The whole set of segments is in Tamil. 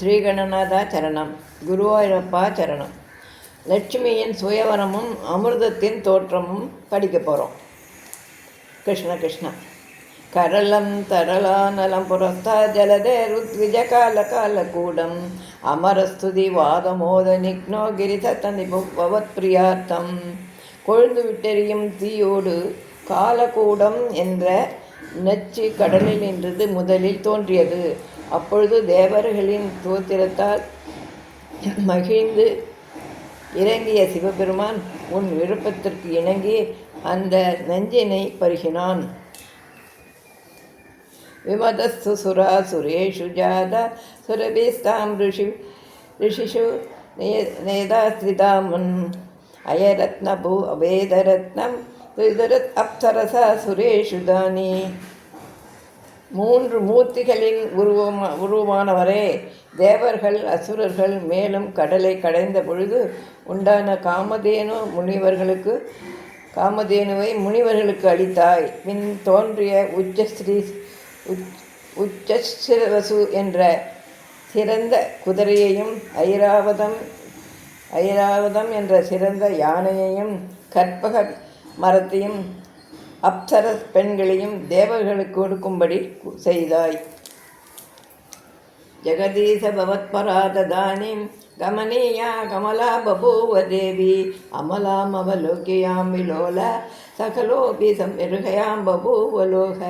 ஸ்ரீகணநாதா சரணம். குருவாயூரப்பா சரணம். லட்சுமியின் சுயவரமும் அமிர்தத்தின் தோற்றமும் படிக்க போகிறோம். கிருஷ்ண கிருஷ்ண. கரளம் தரளா நலம் புரஸ்தா ஜலதே ருத்விஜ கால கால கூடம் அமரஸ்துதி வாதமோத நிக்னோ கிரிதத்தனி பவத் பிரியார்த்தம். கொழுந்து விட்டெறியும் தீயோடு காலக்கூடம் என்ற நச்சு கடலில் நின்றது முதலில் தோன்றியது. அப்பொழுது தேவர்களின் தோத்திரத்தால் மகிழ்ந்து இறங்கிய சிவபெருமான் உன் விருப்பத்திற்கு இணங்கி அந்த நஞ்சினை பருகினான். விமதஸ்து சுரா சுரேஷு ஜாத சுரபிஸ்தாம் ரிஷிஷு நேதாஸ்திதாமுன் அயரத்னபூ அவேதரத்னம் அப்சரசா சுரேஷு தானி. மூன்று மூர்த்திகளின் உருவமானவரே, தேவர்கள் அசுரர்கள் மேலும் கடலை கடைந்த பொழுது உண்டான காமதேனுவை முனிவர்களுக்கு அளித்தாய். பின் தோன்றிய உச்சஸ்ரவசு என்ற சிறந்த குதிரையையும் ஐராவதம் என்ற சிறந்த யானையையும் கற்பக மரத்தையும் அப்சர பெண்களையும் தேவர்களுக்கு கொடுக்கும்படி செய்தாய். ஜெகதீச பவத்பராததானிம் கமனீயா கமலா பபூவ தேவி அமலாம் அவலோகியாம் விலோல சகலோபி சம்மிருகையாம் பபூவலோக.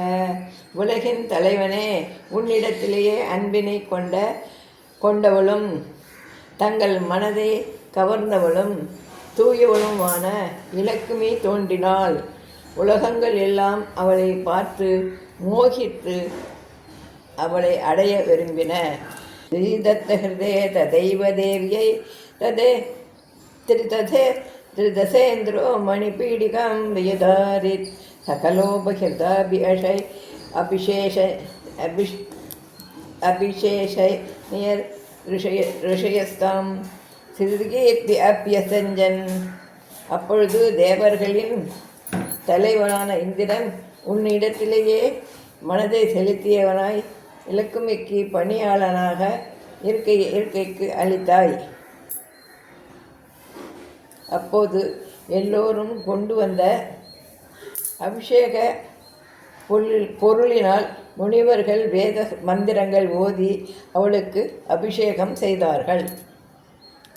உலகின் தலைவனே, உன்னிடத்திலேயே அன்பினை கொண்டவளும் தங்கள் மனதை கவர்ந்தவளும் தூயவளுமான இலக்குமி தோன்றினாள். உலகங்கள் எல்லாம் அவளை பார்த்து மோகித்து அவளை அடைய விரும்பின. ஸ்ரீதத்தஹிருதே ததைவ தேவியை திரிதசேந்திரோ மணிபீடிகாம் வியதாரித் சகலோபஹிருதாபி அபிஷேஷை நியர் ரிஷயஸ்தாம் சிறுகீர்த்தி அப்பியசஞ்சன். அப்பொழுது தேவர்களின் தலைவனான இந்திரன் உன்னிடத்திலேயே மனதை செலுத்தியவனாய் இலக்குமிக்கு பணியாளனாக இருக்கைக்கு அளித்தாய். அப்போது எல்லோரும் கொண்டு வந்த அபிஷேக பொருளினால் முனிவர்கள் வேத மந்திரங்கள் ஓதி அவளுக்கு அபிஷேகம் செய்தார்கள்.